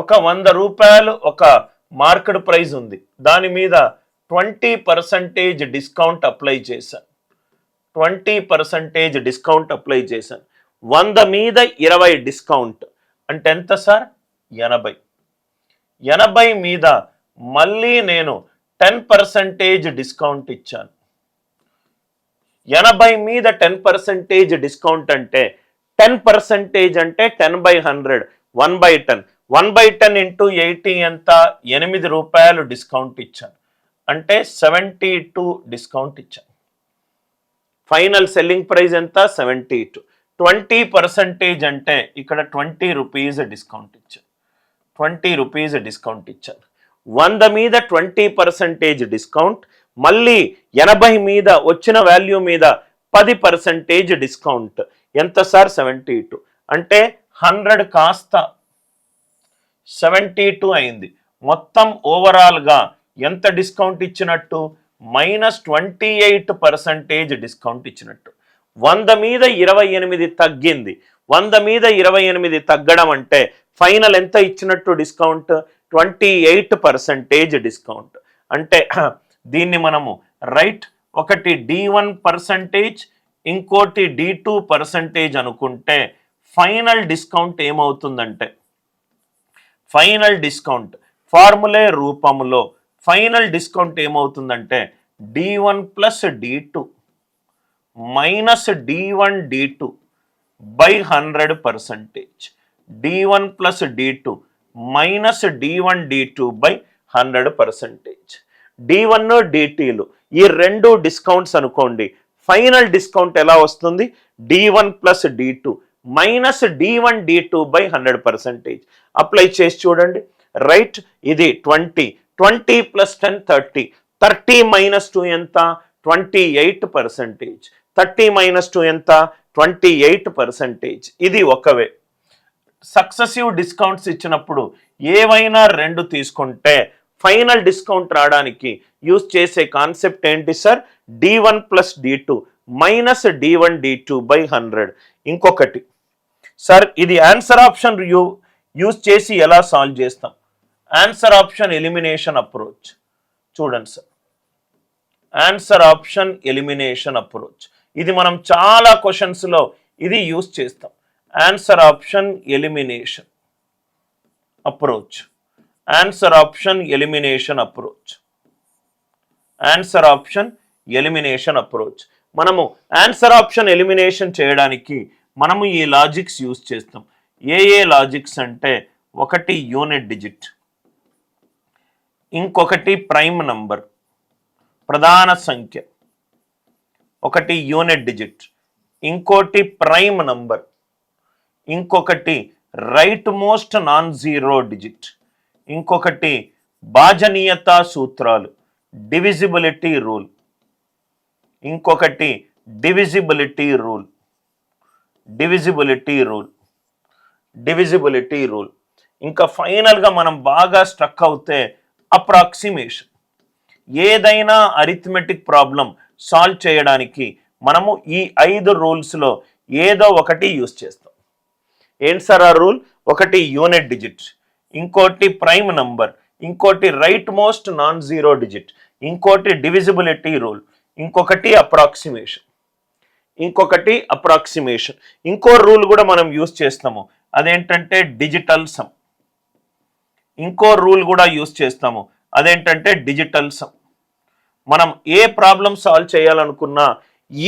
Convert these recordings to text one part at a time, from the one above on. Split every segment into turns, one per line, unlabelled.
ఒక 100 రూపాయలు ఒక మార్కెట్ ప్రైస్ ఉంది, దాని మీద 20% డిస్కౌంట్ అప్లై చేశాను. 20% డిస్కౌంట్ అప్లై చేశాను. 100 మీద 20 డిస్కౌంట్ అంటే ఎంత సార్? 80. 80 మీద మళ్ళీ నేను 10% డిస్కౌంట్ ఇచ్చాను. 80 మీద 10% డిస్కౌంట్ అంటే 10% అంటే 10/100, 1/10. 1/10 ఇంటూ 80 ఎంత? 8 రూపాయలు డిస్కౌంట్ ఇచ్చాను. అంటే 72 డిస్కౌంట్ ఇచ్చాను. ఫైనల్ సెల్లింగ్ ప్రైస్ ఎంత? 72. 20% అంటే ఇక్కడ 20 రూపీస్ డిస్కౌంట్ ఇచ్చాను. 20 రూపీస్ డిస్కౌంట్ ఇచ్చాను. 100 మీద 20% డిస్కౌంట్, మళ్ళీ 80 మీద వచ్చిన వాల్యూ మీద 10% డిస్కౌంట్. ఎంత సార్? 72. అంటే 100 కాస్త 72 అయింది. మొత్తం ఓవరాల్గా ఎంత డిస్కౌంట్ ఇచ్చినట్టు? -28% డిస్కౌంట్ ఇచ్చినట్టు. 100 మీద 28 తగ్గింది. 100 మీద 28 తగ్గడం అంటే ఫైనల్ ఎంత ఇచ్చినట్టు డిస్కౌంట్? 28% డిస్కౌంట్. అంటే దీన్ని మనము రైట్, ఒకటి D1%, ఇంకోటి D2% అనుకుంటే ఫైనల్ డిస్కౌంట్ ఏమవుతుందంటే, ఫైనల్ డిస్కౌంట్ ఫార్ములే రూపంలో ఫైనల్ డిస్కౌంట్ ఏమవుతుందంటే D1 plus D2 minus D1 D2 by 100%. D1 plus D2 minus D1 D2 by 100%. D1 D2లు ఈ రెండు డిస్కౌంట్స్ అనుకోండి. ఫైనల్ డిస్కౌంట్ ఎలా వస్తుంది? D1 plus D2 minus D1 D2 by 100%. Apply చేసి చూడండి. Right, ఇది 20 ప్లస్ 10 30. 30 మైనస్ 2 ఎంత? 28%. 30 మైనస్ 2 ఎంత? 28%. ఇది ఒకవే. సక్సెసివ్ డిస్కౌంట్స్ ఇచ్చినప్పుడు ఏవైనా రెండు తీసుకుంటే ఫైనల్ డిస్కౌంట్ రావడానికి యూజ్ చేసే కాన్సెప్ట్ ఏంటి sir? D1 plus D2 minus D1 D2 by 100. ఇంకొకటి సార్, ఇది ఆన్సర్ ఆప్షన్ యూజ్ చేసి ఎలా సాల్వ్ చేస్తాం? ఆన్సర్ ఆప్షన్ ఎలిమినేషన్ అప్రోచ్ చూడండి sir. Answer option elimination approach ఇది మనం చాలా క్వశ్చన్స్లో ఇది యూజ్ చేస్తాం. Answer option elimination approach, answer option elimination approach, answer option elimination approach. మనము ఆన్సర్ ఆప్షన్ ఎలిమినేషన్ చేయడానికి మనము ఈ లాజిక్స్ యూజ్ చేస్తాం. ఏ లాజిక్స్ అంటే, ఒకటి యూనిట్ డిజిట్, ఇంకొకటి ప్రైమ్ నంబర్ ప్రధాన సంఖ్య, ఒకటి యూనిట్ డిజిట్, ఇంకోటి ప్రైమ్ నంబర్, ఇంకొకటి right most non zero digit, ఇంకొకటి భాజనీయత సూత్రాలు డివిజిబిలిటీ రూల్, ఇంకొకటి divisibility rule, divisibility rule, divisibility rule. ఇంకా ఫైనల్గా మనం బాగా స్ట్రక్ అవుతే అప్రాక్సిమేషన్. ఏదైనా అరిథమెటిక్ ప్రాబ్లం సాల్వ్ చేయడానికి మనము ఈ 5 రూల్స్లో ఏదో ఒకటి యూజ్ చేస్తాం. ఏంటి సార్ ఆ రూల్? ఒకటి యూనిట్ డిజిట్, ఇంకోటి ప్రైమ్ నంబర్, ఇంకోటి right most non zero digit, ఇంకోటి డివిజిబిలిటీ రూల్, ఇంకొకటి అప్రాక్సిమేషన్, ఇంకొకటి అప్రాక్సిమేషన్. ఇంకో రూల్ కూడా మనం యూజ్ చేస్తాము, అదేంటంటే డిజిటల్ సమ్. ఇంకో రూల్ కూడా యూజ్ చేస్తాము, అదేంటంటే డిజిటల్ సమ్. మనం ఏ ప్రాబ్లం సాల్వ్ చేయాలనుకున్నా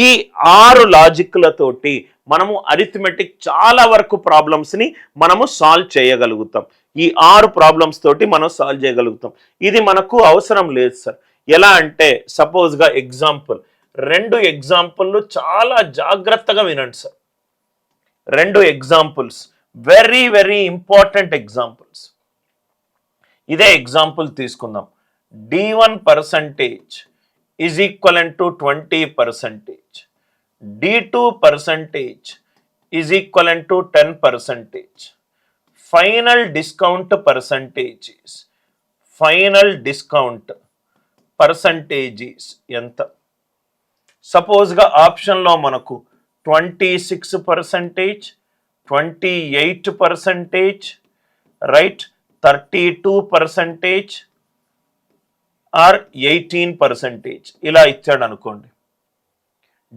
ఈ 6 లాజిక్లతోటి మనము అరిథమెటిక్ చాలా వరకు ప్రాబ్లమ్స్ని మనము సాల్వ్ చేయగలుగుతాం. ఈ 6 ప్రాబ్లమ్స్ తోటి మనం సాల్వ్ చేయగలుగుతాం. ఇది మనకు అవసరం లేదు సార్. ఎలా అంటే, సపోజ్గా ఎగ్జాంపుల్, 2 ఎగ్జాంపుల్లు చాలా జాగ్రత్తగా వినండి sir. 2 examples very very important examples. ఇదే ఎగ్జాంపుల్ తీసుకుందాం. D1% is equivalent to 20%. D2% is equivalent to 10%. Final discount percentages. Final discount percentages ఎంత? సపోజ్గా ఆప్షన్లో మనకు 26%, 28%, రైట్, 32% ఆర్ 18% ఇలా ఇచ్చాడు అనుకోండి.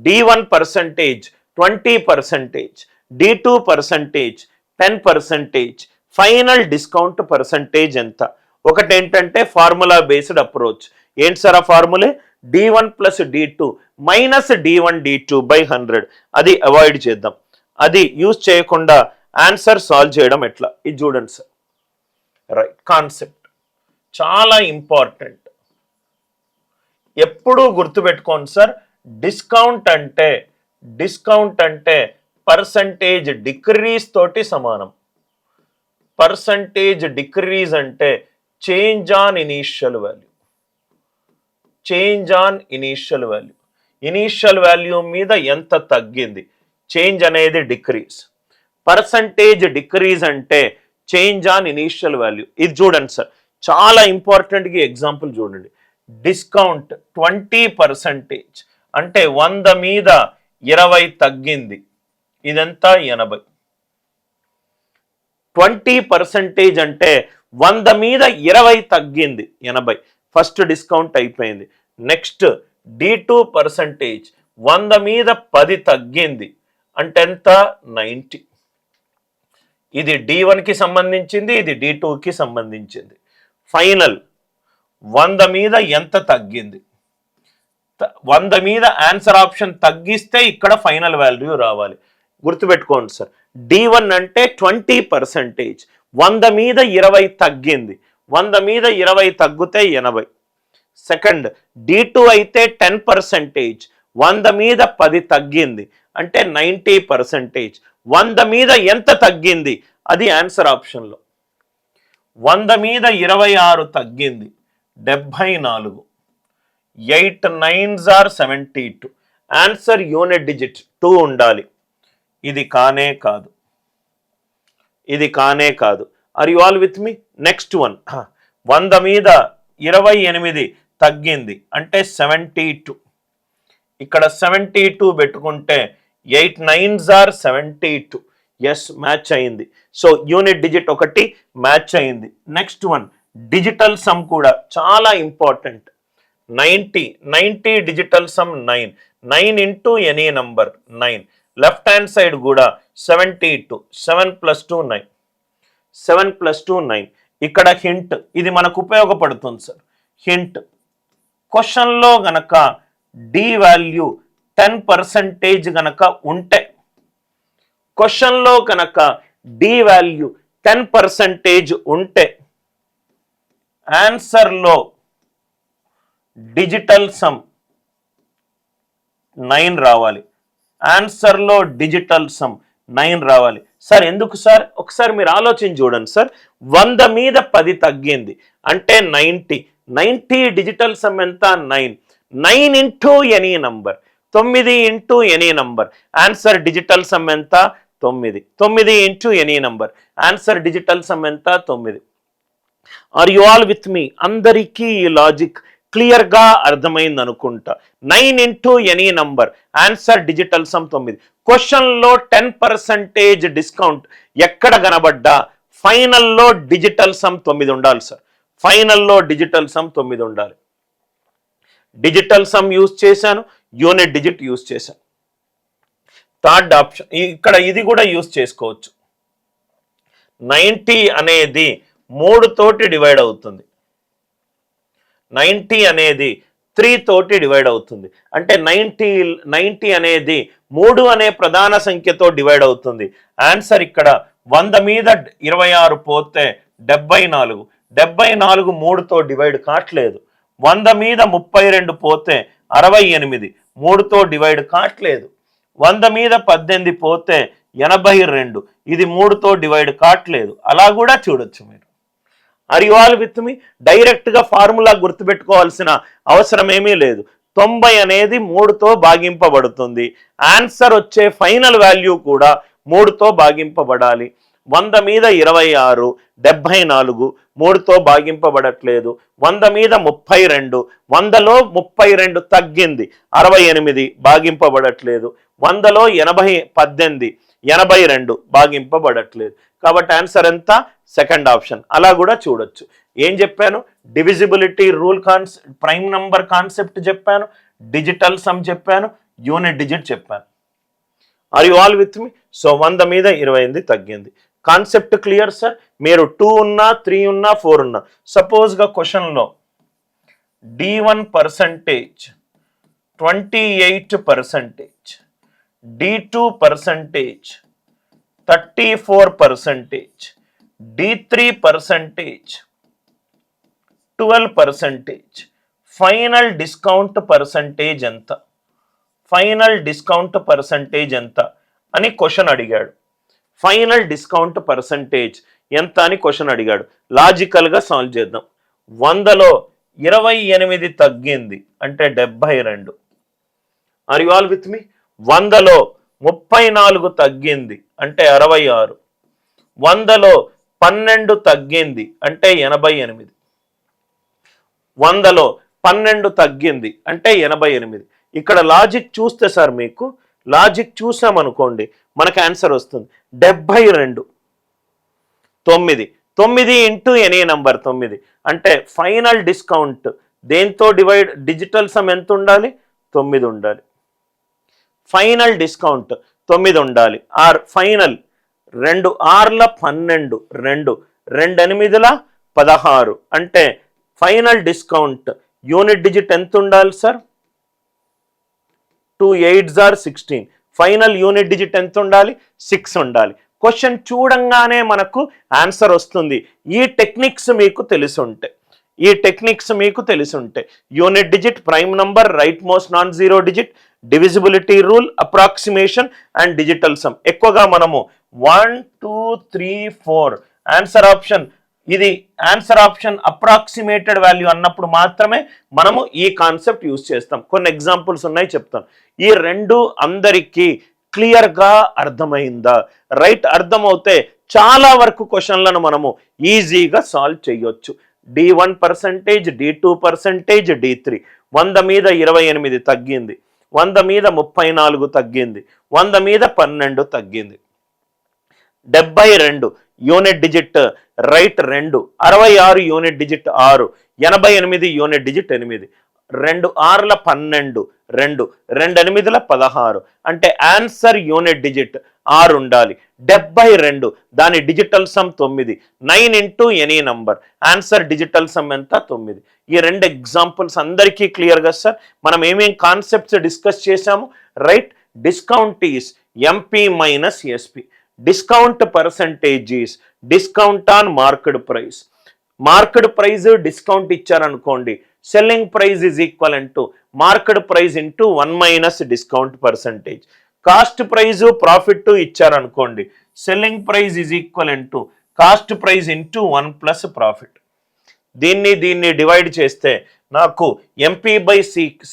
D1% 20%, D2% 10%, final discount percentage ఎంత? ఒకటి ఏంటంటే ఫార్ములా బేస్డ్ అప్రోచ్. ఏంటి సార్ ఆ formulae? D1 plus D2 minus D1 D2 by 100. అది అవాయిడ్ చేద్దాం. అది యూజ్ చేయకుండా ఆన్సర్ సాల్వ్ చేయడం ఎట్లా ఇది చూడండి సార్. రైట్, కాన్సెప్ట్ చాలా ఇంపార్టెంట్. ఎప్పుడూ గుర్తుపెట్టుకోండి సార్, డిస్కౌంట్ అంటే పర్సంటేజ్ డిక్రీజ్ తోటి సమానం. పర్సంటేజ్ డిక్రీజ్ అంటే change on initial value. Change on initial value, initial value మీద ఎంత తగ్గింది, చేంజ్ అనేది డిక్రీజ్. పర్సంటేజ్ డిక్రీజ్ అంటే చేంజ్ ఆన్ ఇనీషియల్ వాల్యూ. ఇది చూడండి సార్, చాలా ఇంపార్టెంట్గా ఎగ్జాంపుల్ చూడండి. డిస్కౌంట్ 20% అంటే 100 మీద 20 తగ్గింది, ఇదంతా 80. 20% అంటే 100 మీద 20 తగ్గింది, 80. ఫస్ట్ డిస్కౌంట్ అయిపోయింది. నెక్స్ట్ D2% 100 మీద 10 తగ్గింది అంటే ఎంత? 90. ఇది D1కి సంబంధించింది, ఇది D2కి సంబంధించింది. ఫైనల్ 100 మీద ఎంత తగ్గింది? 100 మీద ఆన్సర్ ఆప్షన్ తగ్గిస్తే ఇక్కడ ఫైనల్ వాల్యూ రావాలి. గుర్తుపెట్టుకోండి సార్, D1 అంటే 20%, 100 మీద 20 తగ్గింది, 100 మీద 20 తగ్గితే 80. సెకండ్ D2 అయితే 10%, 100 మీద 10 తగ్గింది అంటే 90%. 100 మీద ఎంత తగ్గింది అది ఆన్సర్ ఆప్షన్లో. 100 మీద 26 తగ్గింది, 74. 8 9s are 72. Answer unit digit 2 ఉండాలి. ఇది కానే కాదు, ఇది కానే కాదు. Are you all with me? Next one, 100 మీద 28 తగ్గింది అంటే 72. ఇక్కడ 72 పెట్టుకుంటే 8 9s are 72. ఎస్, మ్యాచ్ అయింది. సో యూనిట్ డిజిట్ ఒకటి మ్యాచ్ అయింది. నెక్స్ట్ వన్, డిజిటల్ సమ్ కూడా చాలా important. 90 digital sum 9 into any number 9. Left hand side కూడా 72, 7 + 2 9, 7 + 2 9. ఇక్కడ హింట్, ఇది మనకు ఉపయోగపడుతుంది సార్. హింట్, క్వశ్చన్లో గనక డి వాల్యూ 10% గనక ఉంటే, క్వశ్చన్లో కనుక డి వాల్యూ 10% ఉంటే ఆన్సర్లో డిజిటల్ సమ్ 9 రావాలి. ఆన్సర్లో డిజిటల్ సమ్ 9 రావాలి. సార్ ఎందుకు సార్? ఒకసారి మీరు ఆలోచించి చూడండి సార్. 100 మీద 10 తగ్గింది అంటే 90 డిజిటల్ సమ్ ఎంత? 9 into any number, 9 into any number. Answer digital sum ఎంత? 9 into any number. Answer digital sum ఎంత? 9. ఆర్ యు ఆల్ విత్ మీ? అందరికీ ఈ లాజిక్ క్లియర్గా అర్థమైంది అనుకుంటా. 9 into any number, answer digital sum 9. క్వశ్చన్లో 10% డిస్కౌంట్ ఎక్కడ కనబడ్డా ఫైనల్లో డిజిటల్ సమ్ 9 ఉండాలి సార్. ఫైనల్లో డిజిటల్ సమ్ 9 ఉండాలి. డిజిటల్ సమ్ యూజ్ చేశాను, యూనిట్ డిజిట్ యూజ్ చేశాను. థర్డ్ ఆప్షన్, ఇక్కడ ఇది కూడా యూజ్ చేసుకోవచ్చు. 90 అనేది 3 తోటి డివైడ్ అవుతుంది. 90 అనేది 3 తోటి డివైడ్ అవుతుంది. అంటే 90 అనేది 3 అనే ప్రధాన సంఖ్యతో డివైడ్ అవుతుంది. ఆన్సర్ ఇక్కడ 100 మీద 26 పోతే 74. 74 3తో డివైడ్ కావట్లేదు. 100 మీద 32 పోతే 68, 3తో డివైడ్ కావట్లేదు. 100 మీద 18 పోతే 82, ఇది 3తో డివైడ్ కావట్లేదు. అలా కూడా చూడొచ్చు మీరు. ఆర్ యు ఆల్ విత్ మీ? డైరెక్ట్గా ఫార్ములా గుర్తుపెట్టుకోవాల్సిన అవసరం ఏమీ లేదు. 90 అనేది 3తో భాగింపబడుతుంది. ఆన్సర్ వచ్చే ఫైనల్ వాల్యూ కూడా 3తో భాగింపబడాలి. 100 మీద 26, 74, 3తో భాగింపబడట్లేదు. 100 మీద 32, 100లో 32 తగ్గింది, 68 భాగింపబడట్లేదు. 100లో 18, 82 భాగింపబడట్లేదు. కాబట్టి ఆన్సర్ ఎంత? సెకండ్ ఆప్షన్, అలా కూడా చూడొచ్చు. ఏం చెప్పాను? Divisibility rule prime number concept చెప్పాను, డిజిటల్ సమ్ చెప్పాను, యూనిట్ డిజిట్ చెప్పాను. Are you all with me? So 100 మీద 28 తగ్గింది. Concept clear sir? మీరు 2 ఉన్నా 3 ఉన్నా 4 ఉన్నా, సపోజ్గా క్వశ్చన్లో D1%, 28%, D2%, 34%, D3%, 12%, final discount percentage ఎంత, ఫైనల్ డిస్కౌంట్ పర్సంటేజ్ ఎంత అని క్వశ్చన్ అడిగాడు. ఫైనల్ డిస్కౌంట్ పర్సంటేజ్ ఎంత అని క్వశ్చన్ అడిగాడు. లాజికల్గా సాల్వ్ చేద్దాం. 100లో 28 తగ్గింది అంటే 72. ఆర్ యు ఆల్ విత్ మీ? 100లో 34 తగ్గింది అంటే 66. 100లో 12 తగ్గింది అంటే 88. 100లో 12 తగ్గింది అంటే 88. ఇక్కడ లాజిక్ చూస్తే సార్, మీకు లాజిక్ చూసామనుకోండి మనకు ఆన్సర్ వస్తుంది 72. 9 ఇంటూ ఎనీ నంబర్ 9 అంటే ఫైనల్ డిస్కౌంట్ దేంతో డివైడ్, డిజిటల్ సమ్ ఎంత ఉండాలి? 9 ఉండాలి. ఫైనల్ డిస్కౌంట్ 9 ఉండాలి. ఆర్ ఫైనల్ 2 6ల 12, 2 8ల 16 అంటే ఫైనల్ డిస్కౌంట్ యూనిట్ డిజిట్ ఎంత ఉండాలి sir? 2 8s are 16. Final unit digit ఎంత ఉండాలి? 6 ఉండాలి. క్వశ్చన్ చూడంగానే మనకు ఆన్సర్ వస్తుంది. ఈ టెక్నిక్స్ మీకు తెలిసి ఉంటే unit digit, prime number, right most non zero digit, divisibility rule, approximation and digital sum. ఎక్కువగా మనము 1 2 3 4 ఆన్సర్ ఆప్షన్, ఇది ఆన్సర్ ఆప్షన్ అప్రాక్సిమేటెడ్ వాల్యూ అన్నప్పుడు మాత్రమే మనము ఈ కాన్సెప్ట్ యూజ్ చేస్తాం. కొన్ని ఎగ్జాంపుల్స్ ఉన్నాయి, చెప్తాను. ఈ రెండు అందరికీ క్లియర్గా అర్థమైందా? రైట్, అర్థమవుతే చాలా వరకు క్వశ్చన్లను మనము ఈజీగా సాల్వ్ చేయొచ్చు. D1%, D2%, D3. 100 మీద 28 తగ్గింది, 100 మీద 34 తగ్గింది, 100 మీద 12 తగ్గింది. 72 unit digit right 2, 66 unit digit 6, 88 unit digit 8, 2 6ల 12, 2 8ల 16 అంటే ఆన్సర్ యూనిట్ డిజిట్ 6 ఉండాలి. 72 దాని digital sum 9. 9 into any number, answer digital sum ఎంత? 9. ఈ రెండు ఎగ్జాంపుల్స్ అందరికీ క్లియర్గా సార్? మనం ఏమేం కాన్సెప్ట్స్ డిస్కస్ చేశాము? Right, discount is MP minus SP. Discount percentage is discount on market price. Market price discount ఇచ్చారనుకోండి, selling price is equal to market price into 1 minus discount percentage. Cost price profit ఇచ్చారనుకోండి, selling price is equal to cost price into 1 plus profit. దీన్ని divide చేస్తే నాకు MP by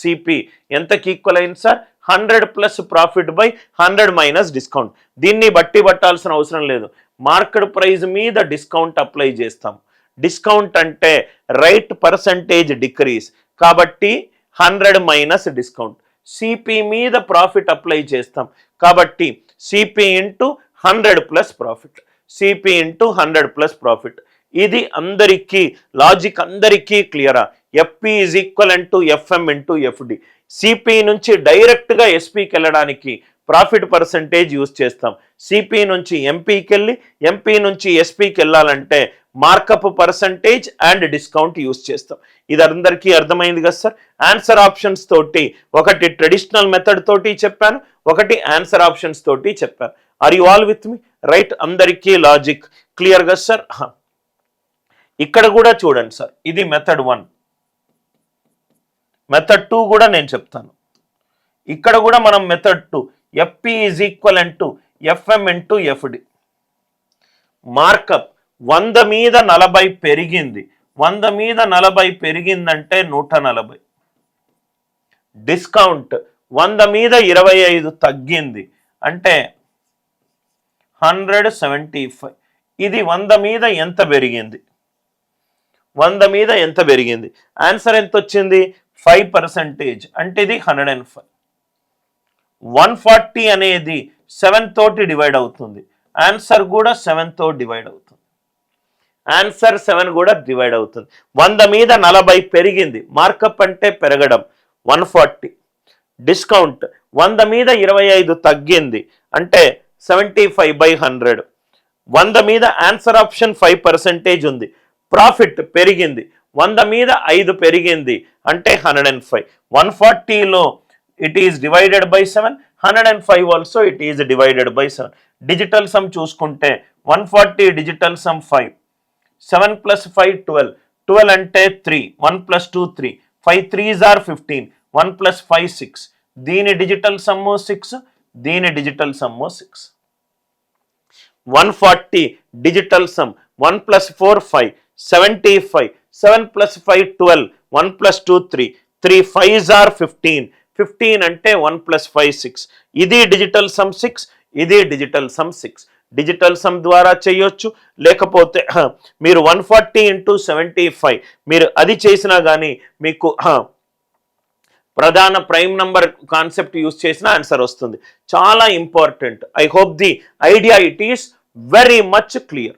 CP ఎంతకి equal అయింది sir? 100 plus profit by 100 minus discount. దీన్ని బట్టి పట్టాల్సిన అవసరం లేదు, మార్కెట్ ప్రైస్ మీద డిస్కౌంట్ అప్లై చేస్తాం. డిస్కౌంట్ అంటే రైట్ పర్సంటేజ్ డిక్రీస్ కాబట్టి 100 మైనస్ డిస్కౌంట్. సిపి మీద ప్రాఫిట్ అప్లై చేస్తాం కాబట్టి CP into 100 plus profit, CP into 100 plus profit. ఇది అందరికీ లాజిక్ అందరికీ క్లియరా? FP is equal to FM into FD. CP నుంచి డైరెక్ట్గా ఎస్పీకి వెళ్ళడానికి ప్రాఫిట్ పర్సంటేజ్ యూజ్ చేస్తాం. సిపి నుంచి ఎంపీకి వెళ్ళి ఎంపీ నుంచి ఎస్పీకి వెళ్ళాలంటే markup percentage and discount use చేస్తాం. ఇది అందరికీ అర్థమైంది కదా సార్? ఆన్సర్ ఆప్షన్స్ తోటి, ఒకటి ట్రెడిషనల్ మెథడ్ తోటి చెప్పాను, ఒకటి ఆన్సర్ ఆప్షన్స్ తోటి చెప్పాను. Are you all with me? Right, అందరికీ లాజిక్ క్లియర్ కదా సార్? ఇక్కడ కూడా చూడండి సార్, ఇది మెథడ్ 1. మెథడ్ 2 కూడా నేను చెప్తాను. ఇక్కడ కూడా మనం method 2 FP is equal to FM into FD. Markup 100 మీద 40 పెరిగింది, 100 మీద 40 పెరిగిందంటే 140. డిస్కౌంట్ 100 మీద 25 తగ్గింది అంటే 175. ఇది 100 మీద ఎంత పెరిగింది? 100 మీద ఎంత పెరిగింది? ఆన్సర్ ఎంత వచ్చింది? 5% అంటే ఇది 105. 140 అనేది 7 తోటి డివైడ్ అవుతుంది, ఆన్సర్ కూడా 7 తో డివైడ్ అవుతుంది. ఆన్సర్ 7 కూడా డివైడ్ అవుతుంది. 100 మీద 40 పెరిగింది, మార్కప్ అంటే పెరగడం 140. డిస్కౌంట్ 100 మీద 25 తగ్గింది అంటే 75/100. 100 మీద ఆన్సర్ ఆప్షన్ 5% ఉంది, ప్రాఫిట్ పెరిగింది, 100 మీద 5 పెరిగింది అంటే 105. 140లో it is divided by 7, 105 also it is divided by 7. Digital sum చూసుకుంటే 140 డిజిటల్ సమ్ 5, 7 + 5 12, 12 అంటే 3, 1 + 2 3, 5 3s are 15, 1 + 5 6. దీని డిజిటల్ సమ్ము 6, దీని digital sum 6. 140 digital sum 1 + 4 5, 75, 7 + 5 12, 1 + 2 3, 3 5s are 15, 15 అంటే 1 + 5 6. ఇది డిజిటల్ సమ్ 6, ఇది డిజిటల్ సమ్ 6. డిజిటల్ సమ్ ద్వారా చేయొచ్చు, లేకపోతే మీరు 140 × 75 మీరు అది చేసినా కానీ మీకు ప్రధాన ప్రైమ్ నంబర్ కాన్సెప్ట్ యూస్ చేసిన ఆన్సర్ వస్తుంది. చాలా important. I hope the idea it is very much clear.